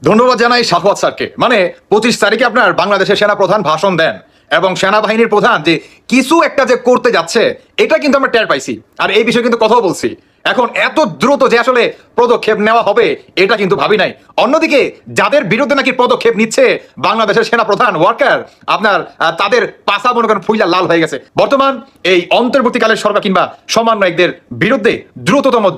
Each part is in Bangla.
ধন্যবাদ জানাই সাফওয়াত স্যারকে। মানে 25 তারিখে আপনার বাংলাদেশের সেনাপ্রধান ভাষণ দেন এবং সেনাবাহিনীর প্রধান যে কিছু একটা যে করতে যাচ্ছে এটা কিন্তু আমরা টের পাইছি, আর এই বিষয়ে কিন্তু কথাও বলছি। এখন এত দ্রুত যে আসলে পদক্ষেপ নেওয়া হবে এটা কিন্তু ভাবি নাই। অন্যদিকে যাদের বিরুদ্ধে নাকি পদক্ষেপ নিচ্ছে বাংলাদেশের সেনাপ্রধান ওয়ার্কার, আপনার তাদের পাশা মনে করেন ফুইলা লাল হয়ে গেছে। বর্তমান এই অন্তর্বর্তীকালের সরকার কিংবা সমন্বয়কদের বিরুদ্ধে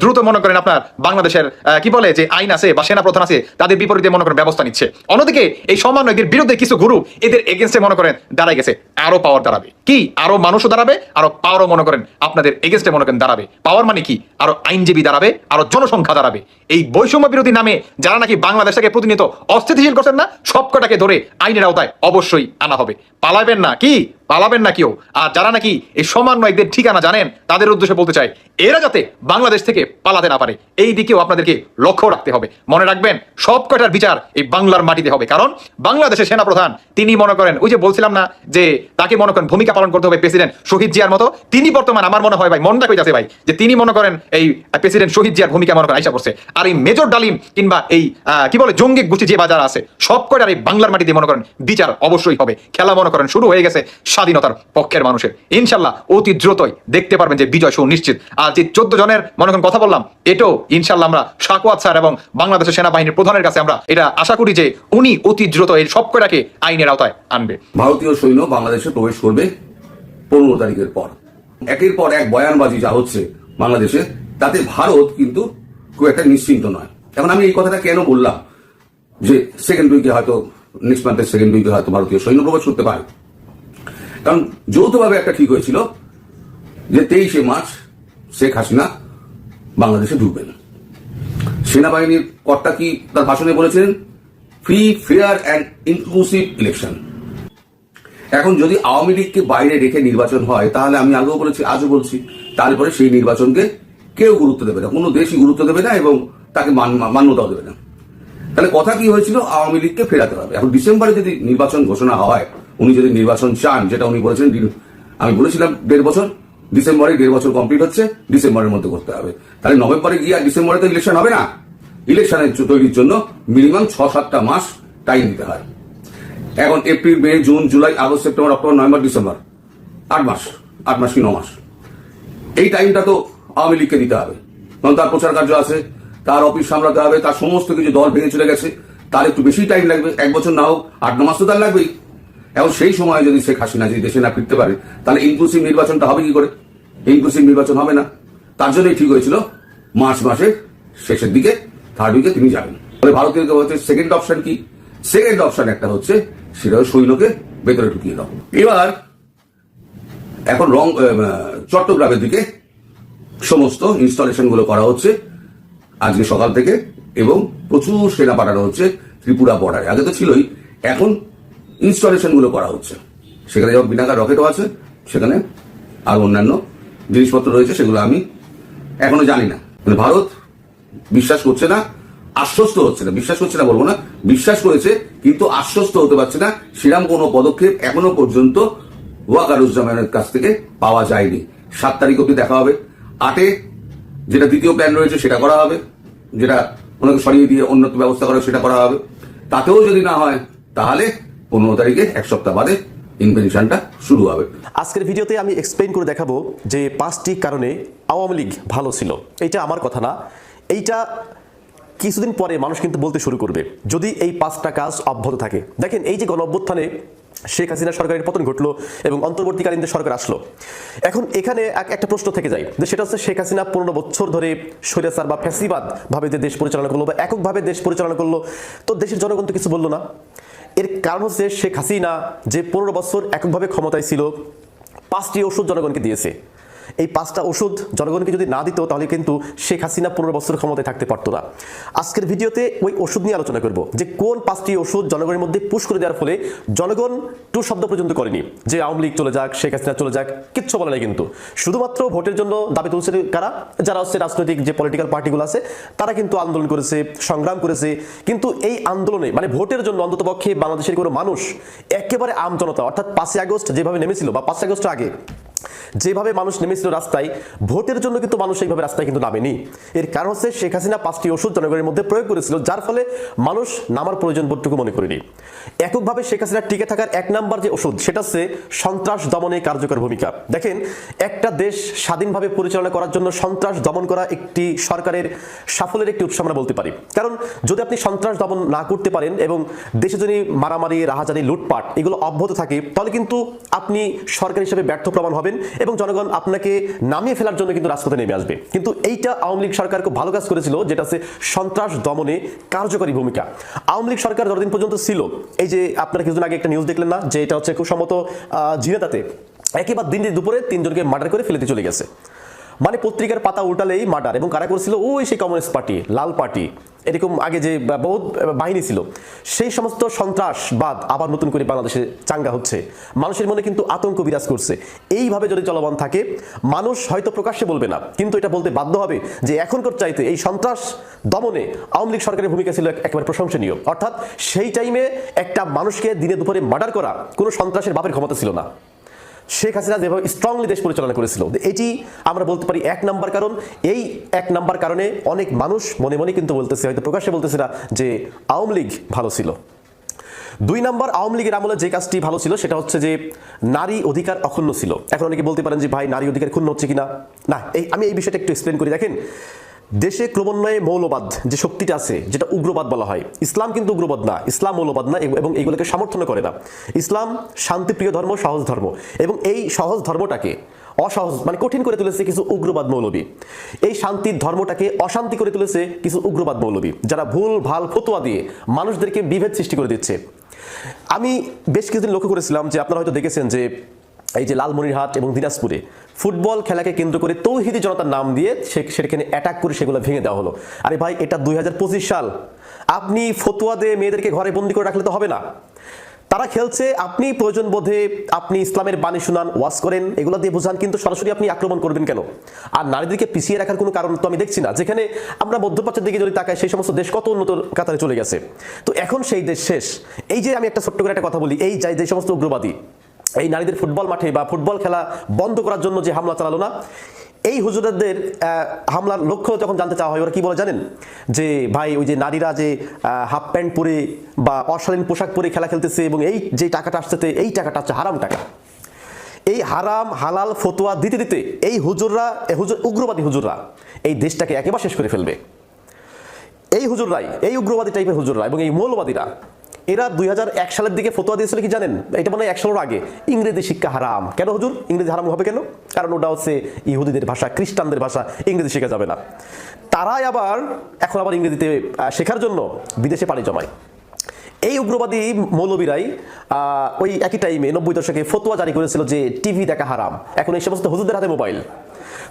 দ্রুত মনে করেন আপনার বাংলাদেশের কি বলে যে আইন আছে বা সেনাপ্রধান আছে তাদের বিপরীতে মনে করেন ব্যবস্থা নিচ্ছে। অন্যদিকে এই সমন্বয়কদের বিরুদ্ধে কিছু গ্রুপ এদের এগেনস্টে মনে করেন দাঁড়ায় গেছে। আরো পাওয়ার দাঁড়াবে, কি আরো মানুষও দাঁড়াবে, আরো পাওয়ারও মনে করেন আপনাদের এগেনস্টে মনে করেন দাঁড়াবে। পাওয়ার মানে কি? আরো আইনজীবী দাঁড়াবে, আরো জনসংখ্যা দাঁড়াবে। এই বৈষম্য বিরোধী নামে যারা নাকি বাংলাদেশটাকে প্রতিনিয়ত অস্থিতিশীল করছেন না, সবকটাকে ধরে আইনের আওতায় অবশ্যই আনা হবে। পালাবেন না, কি পালাবেন না কেউ। আর যারা নাকি এই সমন্বয়কদের ঠিকানা জানেন তাদের উদ্দেশ্যে বলতে চাই, এরা যাতে বাংলাদেশ থেকে পালাতে না পারে এই দিকেও আপনাদেরকে লক্ষ্য রাখতে হবে। মনে রাখবেন সব কটার বিচার এই বাংলার মাটিতে হবে। কারণ বাংলাদেশের সেনাপ্রধান তিনি মনে করেন ওই যে বলছিলাম না যে তাকে মনে করেন ভূমিকা পালন করতে হবে প্রেসিডেন্ট শহীদ জিয়ার মতো। তিনি বর্তমান আমার মনে হয় ভাই মনটা কই যাচ্ছে ভাই, যে তিনি মনে করেন এই প্রেসিডেন্ট শহীদ জিয়ার ভূমিকা মনে করেন আইসা করছে। আর এই মেজর ডালিম কিংবা এই কি বলে জঙ্গি গোষ্ঠী যে বাজার আছে সব কটার এই বাংলার মাটিতে মনে করেন বিচার অবশ্যই হবে। খেলা মনে করেন শুরু হয়ে গেছে স্বাধীনতার পক্ষের মানুষের। ইনশাল্লাহ অতি দ্রুতই দেখতে পারবেন যে বিজয় সুনিশ্চিত। আর যে 14 জনের মনে করেন কথা বললাম, এটাও ইনশাল্লাহ আমরা সাকওয়াত স্যার এবং বাংলাদেশের সেনাবাহিনীর প্রধানের কাছে আমরা এটা আশা করি যে উনি অতি দ্রুত এই সব কটাকে আইনের আওতায় আনবে। ভারতীয় সৈন্য বাংলাদেশে প্রবেশ করবে 15 তারিখের পর। একের পর এক বয়ানবাজি যা হচ্ছে বাংলাদেশে, তাতে ভারত কিন্তু খুব একটা নিশ্চিন্ত নয়। এখন আমি এই কথাটা কেন বললাম যে সেকেন্ড উইকে হয়তো নেক্সট মান্থের সেকেন্ড উইকে হয়তো ভারতীয় সৈন্য প্রবেশ করতে পারে, কারণ যৌথভাবে একটা ঠিক হয়েছিল যে 23শে মার্চ শেখ হাসিনা বাংলাদেশে ঢুকবেন। সেনাবাহিনীর কর্তা কি তার ভাষণে বলেছিলেন? Free, fair and inclusive election. এখন যদি আওয়ামী লীগকে বাইরে রেখে নির্বাচন হয়, তাহলে আমি আগেও বলেছি আজও বলছি, তারপরে সেই নির্বাচনকে কেউ গুরুত্ব দেবে না, কোনো দেশই গুরুত্ব দেবে না এবং তাকে মান্যতাও দেবে না। তাহলে কথা কি হয়েছিল? আওয়ামী লীগকে ফেরাতে হবে। এখন ডিসেম্বরে যদি নির্বাচন ঘোষণা হয়, উনি যদি নির্বাচন চান, যেটা উনি বলেছেন, আমি বলেছিলাম 1.5 বছর, ডিসেম্বরে 1.5 বছর কমপ্লিট হচ্ছে, ডিসেম্বরের মধ্যে করতে হবে। তাহলে নভেম্বরে গিয়ে আর ডিসেম্বরে তো ইলেকশন হবে না। ইলেকশনের তৈরির জন্য মিনিমাম 6-7টা মাস টাইম দিতে হয়। এখন April, May, June, July, August, September, October, November, December, 8 মাস, 8 মাস কি 9 মাস। এই টাইমটা তো আওয়ামী লীগকে দিতে হবে, কারণ তার প্রচার কার্য আছে, তার অফিস সামলাতে হবে, তার সমস্ত কিছু দল ভেঙে চলে গেছে, তার একটু বেশি টাইম লাগবে। 1 বছর না হোক 8-9 মাস তো তার লাগবেই। এখন সেই সময় যদি শেখ হাসিনা যদি দেশে না ফিরতে পারে, তাহলে ইনক্লুসিভ নির্বাচনটা হবে কি করে? ইনক্লুসিভ নির্বাচন হবে না। তার জন্যই ঠিক হয়েছিল মার্চ মাসের শেষের দিকে, 3rd উইকে তিনি যাবেন। তাহলে ভারতীয় হচ্ছে সেকেন্ড অপশন কি? সেকেন্ড অপশন একটা হচ্ছে সেটা সৈন্যকে ভেতরে ঢুকিয়ে দাও। এবার এখন চট্টগ্রামের দিকে সমস্ত ইনস্টলেশন গুলো করা হচ্ছে আজকে সকাল থেকে, এবং প্রচুর সেনা পাঠানো হচ্ছে ত্রিপুরা বর্ডারে। আগে তো ছিলই, এখন ইনস্টলেশন গুলো করা হচ্ছে। সেখানে যেমন বিনাকার রকেটও আছে, সেখানে আর অন্যান্য জিনিসপত্র রয়েছে, সেগুলো আমি এখনো জানি না। ভারত বিশ্বাস করছে না, আশ্বস্ত হচ্ছে না। বিশ্বাস করছে না বলবো না, বিশ্বাস করেছে কিন্তু আশ্বস্ত হতে পারছে না। সেরকম কোনো পদক্ষেপ এখনো পর্যন্ত ওয়াকারুজ্জামানের কাছ থেকে পাওয়া যায়নি। 7 তারিখ অব্দি দেখা হবে। 8-এ যেটা দ্বিতীয় প্ল্যান রয়েছে সেটা করা হবে, যেটা ওনাকে সরিয়ে দিয়ে অন্য ব্যবস্থা করা সেটা করা হবে। তাতেও যদি না হয়, তাহলে 15 তারিখে 1 সপ্তাহ বাদে ইনভেনশনটা শুরু হবে। আজকের ভিডিওতে আমি এক্সপ্লেইন করে দেখাবো যে 5টি কারণে আওয়ামী লীগ ভালো ছিল। এইটা আমার কথা না, এইটা কিছুদিন পরে মানুষ কিন্তু বলতে শুরু করবে যদি এই 5টা কাজ অব্যাহত থাকে। দেখেন, এই যে গণঅভ্যুত্থানে শেখ হাসিনা সরকারের পতন ঘটলো এবং অন্তর্বর্তীকালীন যে সরকার আসলো, এখন এখানে একটা প্রশ্ন থেকে যায় যে সেটা হচ্ছে শেখ হাসিনা 15 বছর ধরে স্বৈরাচার বা ফ্যাসিবাদ ভাবে যে দেশ পরিচালনা করলো বা এককভাবে দেশ পরিচালনা করলো, তো দেশের জনগণ তো কিছু বললো না। এর কারণ হচ্ছে শেখ হাসিনা যে 15 বছর এককভাবে ক্ষমতায় ছিল, 5টি ওষুধ জনগণকে দিয়েছে। এই 5টা ওষুধ জনগণকে যদি না দিত, তাহলে কিন্তু শেখ হাসিনা 15 বছর ক্ষমতায় থাকতে পারতো না। আজকের ভিডিওতে ওই ওষুধ নিয়ে আলোচনা করব যে কোন 5টি ওষুধ জনগণের মধ্যে পুশ করে দেওয়ার ফলে জনগণ টু শব্দ পর্যন্ত করেনি যে আওয়ামী লীগ চলে যাক, শেখ হাসিনা চলে যাক, কিচ্ছু বলে নাই। কিন্তু শুধুমাত্র ভোটের জন্য দাবি তুলছে কারা? যারা হচ্ছে রাজনৈতিক যে পলিটিক্যাল পার্টিগুলো আছে, তারা কিন্তু আন্দোলন করেছে, সংগ্রাম করেছে। কিন্তু এই আন্দোলনে মানে ভোটের জন্য অন্ততপক্ষে বাংলাদেশের কোনো মানুষ, একেবারে আম জনতা, অর্থাৎ 5ই আগস্ট যেভাবে নেমেছিল বা 5ই আগস্টের আগে যেভাবে মানুষ নেমেছিল রাস্তায়, ভোটের জন্য কিন্তু মানুষ এইভাবে রাস্তায় কিন্তু নামেনি। এর কারণ হচ্ছে শেখ হাসিনা 5টি ওষুধ জনগণের মধ্যে প্রয়োগ করেছিল, যার ফলে মানুষ নামার প্রয়োজন বোধটুকু মনে করেনি। এককভাবে শেখ হাসিনা টিকে থাকার 1 নাম্বার যে ওষুধ, সেটা হচ্ছে সন্ত্রাস দমনে কার্যকর ভূমিকা। দেখেন, একটা দেশ স্বাধীনভাবে পরিচালনা করার জন্য সন্ত্রাস দমন করা একটি সরকারের সাফল্যের একটি উৎস আমরা বলতে পারি। কারণ যদি আপনি সন্ত্রাস দমন না করতে পারেন এবং দেশে যদি মারামারি, রাহাজানি, লুটপাট এগুলো অব্যাহত থাকে, তাহলে কিন্তু আপনি সরকার হিসেবে ব্যর্থ প্রমাণ হবেন এবং জনগণ আপনাকে নামিয়ে ফেলার জন্য কিন্তু রাজপথে নেমে আসবে। কিন্তু এইটা আওয়ামী লীগ সরকার খুব ভালো কাজ করেছিল, যেটা হচ্ছে সন্ত্রাস দমনে কার্যকরী ভূমিকা। আওয়ামী লীগ সরকার যতদিন পর্যন্ত ছিল, এই যে আপনারা কিছুদিন আগে একটা নিউজ দেখলেন না, যে এটা হচ্ছে খুব সম্ভবত ঝিনাইদহে একেবারে দিন দুপুরে 3 জনকে মার্ডার করে ফেলে দিয়ে চলে গেছে। মানে পত্রিকার পাতা উল্টালেই মার্ডার। এবং কারা করেছিল? ওই সেই কমিউনিস্ট পার্টি, লাল পার্টি, এরকম আগে যে বহুত বাহিনী ছিল, সেই সমস্ত সন্ত্রাসবাদ আবার নতুন করে বাংলাদেশে চাঙ্গা হচ্ছে। মানুষের মনে কিন্তু আতঙ্ক বিরাজ করছে। এইভাবে যদি চলমান থাকে, মানুষ হয়তো প্রকাশ্যে বলবে না, কিন্তু এটা বলতে বাধ্য হবে যে এখনকার চাইতে এই সন্ত্রাস দমনে আওয়ামী লীগ সরকারের ভূমিকা ছিল একেবারে প্রশংসনীয়। অর্থাৎ সেই টাইমে একটা মানুষকে দিনে দুপুরে মার্ডার করা কোনো সন্ত্রাসের বাপের ক্ষমতা ছিল না। শেখ হাসিনা যেভাবে স্ট্রংলি দেশ পরিচালনা করেছিল, এটি আমরা বলতে পারি 1 নাম্বার কারণ। এই 1 নাম্বার কারণে অনেক মানুষ মনে মনে কিন্তু বলতেছে, হয়তো প্রকাশ্যে বলতেছে না, যে আওয়ামী লীগ ভালো ছিল। 2 নাম্বার, আওয়ামী লীগের আমলে যে কাজটি ভালো ছিল সেটা হচ্ছে যে নারী অধিকার অক্ষুণ্ণ ছিল। এখন অনেকে বলতে পারেন যে ভাই, নারী অধিকার ক্ষুণ্ণ হচ্ছে কিনা। না, আমি এই বিষয়টা একটু এক্সপ্লেন করি। দেখেন, দেশে ক্রমান্বয়ে মৌলবাদ যে শক্তিটা আছে, যেটা উগ্রবাদ বলা হয়, ইসলাম কিন্তু উগ্রবাদ না, ইসলাম মৌলবাদ না, এবং এইগুলোকে সমর্থন করে না। ইসলাম শান্তিপ্রিয় ধর্ম, সহজ ধর্ম, এবং এই সহজ ধর্মটাকে অসহজ মানে কঠিন করে তুলেছে কিছু উগ্রবাদ মৌলবী। এই শান্তির ধর্মটাকে অশান্তি করে তুলেছে কিছু উগ্রবাদ মৌলবী, যারা ভুল ভাল ফতোয়া দিয়ে মানুষদেরকে বিভেদ সৃষ্টি করে দিচ্ছে। আমি বেশ কিছুদিন লক্ষ্য করেছিলাম যে আপনারা হয়তো দেখেছেন যে এই যে লালমনিরহাট এবং দিনাজপুরে ফুটবল খেলাকে কেন্দ্র করে তৌহিদি জনতার নাম দিয়ে সেখানে অ্যাটাক করে সেগুলো ভেঙে দেওয়া হলো। আরে ভাই, এটা 2025 সাল। আপনি ফতোয়া দিয়ে মেয়েদেরকে ঘরে বন্দি করে রাখলে তো হবে না। তারা খেলছে, আপনি প্রয়োজন বোধে আপনি ইসলামের বাণী শুনান, ওয়াজ করেন, এগুলো দিয়ে বোঝান, কিন্তু সরাসরি আপনি আক্রমণ করবেন কেন? আর নারীদেরকে পিছিয়ে রাখার কোনো কারণ তো আমি দেখছি না। যেখানে আমরা মধ্যপ্রাচ্যের দিকে যদি তাকাই, সেই সমস্ত দেশ কত উন্নত কাতারে চলে গেছে। তো এখন সেই দেশ শেষ। এই যে আমি একটা ছোট্ট করে একটা কথা বলি, এই যে সমস্ত উগ্রবাদী এই নারীদের ফুটবল মাঠে বা ফুটবল খেলা বন্ধ করার জন্য যে হামলা চালালো না, এই হুজুরদের হামলার লক্ষ্য যখন জানতে চাওয়া হয়, ওরা কি বলে জানেন? যে ভাই, ওই যে নারীরা যে হাফ প্যান্ট পরে বা অশালীন পোশাক পরে খেলা খেলতেছে, এবং এই যে টাকাটা আসছে, এই টাকাটা হচ্ছে হারাম টাকা। এই হারাম হালাল ফতোয়া দিতে দিতে এই উগ্রবাদী হুজুররা এই দেশটাকে একেবারে শেষ করে ফেলবে। এই হুজুররাই, এই উগ্রবাদী টাইপের হুজুররা এবং এই মৌলবাদীরা, এরা 2001 সালের দিকে ফতোয়া দিয়েছিল কি জানেন? এটা মানে 1 সালের আগে, ইংরেজি শিক্ষা হারাম। কেন হুজুর ইংরেজি হারাম হবে কেন? কারণ ওটা হচ্ছে ইহুদিদের ভাষা, খ্রিস্টানদের ভাষা, ইংরেজি শেখা যাবে না। তারাই এখন আবার ইংরেজিতে শেখার জন্য বিদেশে পাড়ি জমায়। এই উগ্রবাদী মৌলবীরাই ওই একই টাইমে 90 দশকে ফতোয়া জারি করেছিল যে টিভি দেখা হারাম। এখন এই সমস্ত হুজুরদের হাতে মোবাইল।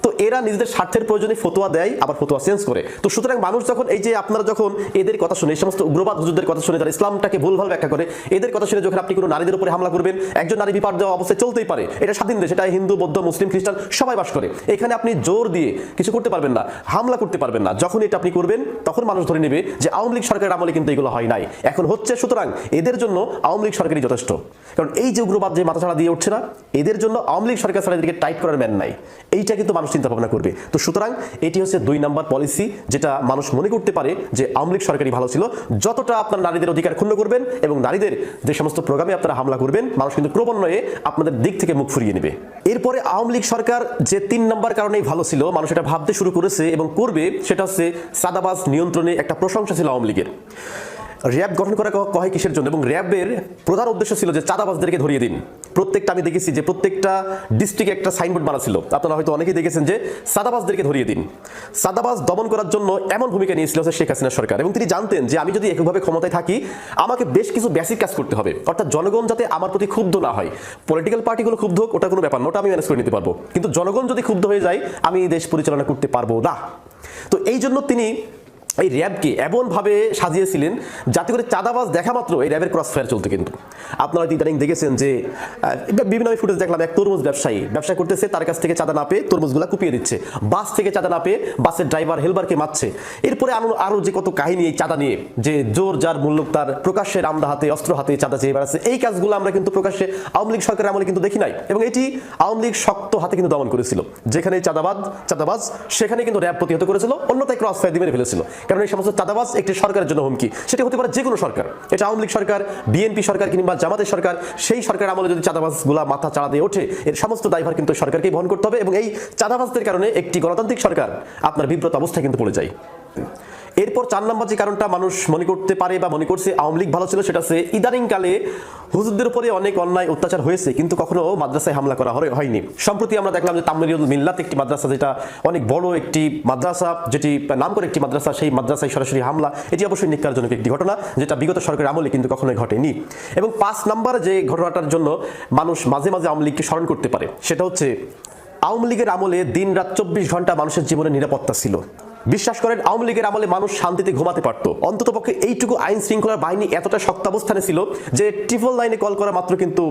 তো এরা নিজেদের স্বার্থের প্রয়োজনে ফতোয়া দেয়, আবার ফতোয়া চেঞ্জ করে। তো সুতরাং মানুষ যখন এই যে আপনারা যখন এদের কথা শুনে, এই সমস্ত উগ্রবাদ হুজুরদের কথা শুনে, যারা ইসলামটাকে ভুলভাল ব্যাখ্যা করে, এদের কথা শুনে যখন আপনি কোনো নারীদের উপরে হামলা করবেন, একজন নারী বিপার দেওয়া অবস্থায় চলতেই পারে। এটা স্বাধীন দেশ, এটা হিন্দু, বৌদ্ধ, মুসলিম, খ্রিস্টান সবাই বাস করে। এখানে আপনি জোর দিয়ে কিছু করতে পারবেন না, হামলা করতে পারবেন না। যখন এটা আপনি করবেন, তখন মানুষ ধরে নেবে যে আওয়ামী লীগ সরকারের আমলে কিন্তু এগুলো হয় নাই, এখন হচ্ছে। সুতরাং এদের জন্য আওয়ামী লীগ সরকারই যথেষ্ট। কারণ এই যে উগ্রবাদ যে মাথা ছাড়া দিয়ে উঠছে না, এদের জন্য আওয়ামী লীগ সরকার ছাড়া এদেরকে টাইট করার ম্যান নাই। এইটা কিন্তু মানুষ চিন্তা ভাবনা করবে। তো সুতরাং এটি হচ্ছে 2 নাম্বার পলিসি, যেটা মানুষ মনে করতে পারে যে আওয়ামী লীগ সরকারই ভালো ছিল। যতটা আপনার নারীদের অধিকার ক্ষুণ্ণ করবেন এবং নারীদের যে সমস্ত প্রোগ্রামে আপনারা হামলা করবেন, মানুষ কিন্তু ক্রমান্বয়ে আপনাদের দিক থেকে মুখ ফিরিয়ে নেবে। এরপরে আওয়ামী লীগ সরকার যে 3 নাম্বার কারণেই ভালো ছিল, মানুষ এটা ভাবতে শুরু করেছে এবং করবে, সেটা হচ্ছে চাঁদাবাজ নিয়ন্ত্রণে একটা প্রশংসা ছিল আওয়ামী লীগের। র্যাব গঠন করা কয় কিসের জন্য? এবং র্যাবের প্রধান উদ্দেশ্য ছিল যে চাঁদাবাজদেরকে ধরিয়ে দিন। প্রত্যেকটা আমি দেখেছি যে প্রত্যেকটা ডিস্ট্রিক্টে একটা সাইনবোর্ড বানা ছিল, আপনারা হয়তো অনেকেই দেখেছেন যে চাঁদাবাজদেরকে ধরিয়ে দিন। চাঁদাবাজ দমন করার জন্য এমন ভূমিকা নিয়েছিল শেখ হাসিনা সরকার, এবং তিনি জানতেন যে আমি যদি এককভাবে ক্ষমতায় থাকি, আমাকে বেশ কিছু বেসিক কাজ করতে হবে। অর্থাৎ জনগণ যাতে আমার প্রতি ক্ষুব্ধ না হয়। পলিটিক্যাল পার্টিগুলো ক্ষুব্ধ হোক, ওটা কোনো ব্যাপার না, ওটা আমি ম্যানেজ করে নিতে পারবো, কিন্তু জনগণ যদি ক্ষুব্ধ হয়ে যায়, আমি দেশ পরিচালনা করতে পারবো না। তো এই জন্য তিনি এই র্যাবকে এমনভাবে সাজিয়েছিলেন যাতে করে চাঁদাবাজ দেখা মাত্র এই র্যাবের ক্রস ফায়ার চলতো। কিন্তু আপনারা হয়তো ইদানিং দেখেছেন যে বিভিন্ন ফুটেজ দেখলাম, এক তরমুজ ব্যবসায়ী ব্যবসা করতেছে, তার কাছ থেকে চাঁদা না পেয়ে তরমুজগুলা কুপিয়ে দিচ্ছে, বাস থেকে চাঁদা না পেয়ে বাসের ড্রাইভার হেলবারকে মারছে। এরপরে আরো যে কত কাহিনী এই চাঁদা নিয়ে, যে জোর যার মূল্য তার প্রকাশ্যে রামদা হাতে অস্ত্র হাতে চাঁদা চেয়ে বেড়াচ্ছে। এই কাজগুলো আমরা কিন্তু প্রকাশ্যে আওয়ামী লীগ সরকারের আমলে কিন্তু দেখি নাই, এবং এটি আওয়ামী লীগ শক্ত হাতে কিন্তু দমন করেছিল। যেখানে চাঁদাবাজ সেখানে কিন্তু র্যাব প্রতিহত করেছিল, অন্যথায় ক্রস ফায়ার দিয়ে মেরে ফেলেছিল। কারণ এই সমস্ত চাঁদাবাজ একটি সরকারের জন্য হুমকি, সেটা হতে পারে যে কোনো সরকার, এটা আওয়ামী লীগ সরকার, বিএনপি সরকার কিংবা জামাতের সরকার। সেই সরকার আমলে যদি চাঁদাবাজগুলা মাথা চাড়া দিয়ে ওঠে, এর সমস্ত দায়ভার কিন্তু সরকারকেই বহন করতে হবে, এবং এই চাঁদাবাজদের কারণে একটি গণতান্ত্রিক সরকার আপনার বিব্রত অবস্থায় কিন্তু পড়ে যায়। এরপর 4 নম্বর যে কারণটা মানুষ মনে করতে পারে বা মনে করছে আওয়ামী লীগ ভালো ছিল, সেটা হচ্ছে ইদানিংকালে হুজুরদের উপরে অনেক অন্যায় অত্যাচার হয়েছে, কিন্তু কখনো মাদ্রাসায় হামলা করা হয়নি। সম্প্রতি আমরা দেখলাম যে তামিরুল মিল্লাত একটি মাদ্রাসা, যেটা অনেক বড় একটি মাদ্রাসা, যেটি নাম করে একটি মাদ্রাসা, সেই মাদ্রাসায় সরাসরি হামলা, এটি অবশ্যই নিকারজনক একটি ঘটনা, যেটা বিগত সরকারের আমলে কিন্তু কখনোই ঘটেনি। এবং 5 নম্বর যে ঘটনাটার জন্য মানুষ মাঝে মাঝে আওয়ামী লীগকে স্মরণ করতে পারে, সেটা হচ্ছে আওয়ামী লীগের আমলে দিন রাত 24 ঘন্টা মানুষের জীবনে নিরাপত্তা ছিল। বিশ্বাস করেন, আওয়ামী লীগের আমলে মানুষ শান্তিতে ঘুমাতে পারত। অন্ততপক্ষে এইটুকু আইন শৃঙ্খলার বাহিনী এতটা শক্ত অবস্থানে ছিল যে 999 কল করা মাত্র কিন্তু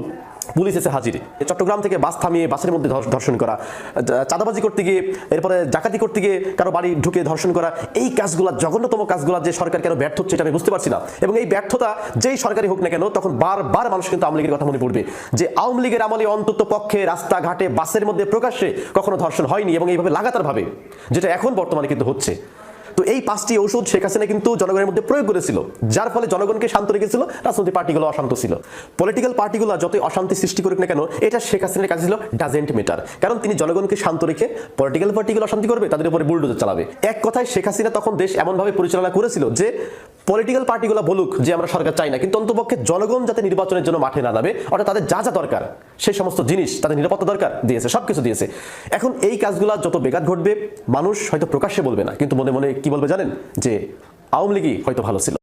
পুলিশ এসে হাজির। চট্টগ্রাম থেকে বাস থামিয়ে বাসের মধ্যে ধর্ষণ করা, চাঁদাবাজি করতে গিয়ে, এরপরে ডাকাতি করতে গিয়ে কারো বাড়ি ঢুকে ধর্ষণ করা, এই কাজগুলো, জঘন্যতম কাজগুলো যে সরকার কেন ব্যর্থ হচ্ছে এটা আমি বুঝতে পারছি না। এবং এই ব্যর্থতা যেই সরকারি হোক না কেন, তখন বারবার মানুষ কিন্তু আওয়ামী লীগের কথা মনে পড়বে, যে আওয়ামী লীগের আমলে অন্তত পক্ষে রাস্তাঘাটে বাসের মধ্যে প্রকাশ্যে কখনো ধর্ষণ হয়নি, এবং এইভাবে লাগাতারভাবে, যেটা এখন বর্তমানে কিন্তু হচ্ছে। তো এই 5টি ঔষধ শেখ হাসিনা কিন্তু জনগণের মধ্যে প্রয়োগ করেছিল, যার ফলে জনগণকে শান্ত রেখেছিল। রাজনৈতিক পার্টিগুলো অশান্ত ছিল, পলিটিক্যাল পার্টিগুলো যতই অশান্তি সৃষ্টি করুক না কেন, এটা শেখ হাসিনার কাজ ছিল ডাজেন্ট ম্যাটার। কারণ তিনি জনগণকে শান্ত রেখে পলিটিক্যাল পার্টিগুলো অশান্তি করবে, তাদের উপরে বুলডোজার চালাবে। এক কথায় শেখ হাসিনা তখন দেশ এমনভাবে পরিচালনা করেছিল যে পলিটিক্যাল পার্টিগুলো বলুক যে আমরা সরকার চাই না, কিন্তু অন্তপক্ষে জনগণ যাতে নির্বাচনের জন্য মাঠে না নামে, অর্থাৎ তাদের যা যা দরকার সেই সমস্ত জিনিস, তাদের নিরাপত্তা দরকার, দিয়েছে, সবকিছু দিয়েছে। এখন এই কাজগুলো যত বেঘাত ঘটবে, মানুষ হয়তো প্রকাশ্যে বলবে না, কিন্তু মনে মনে কি বলবে জানেন, যে আওয়ামী লীগই হয়তো ভালো ছিল।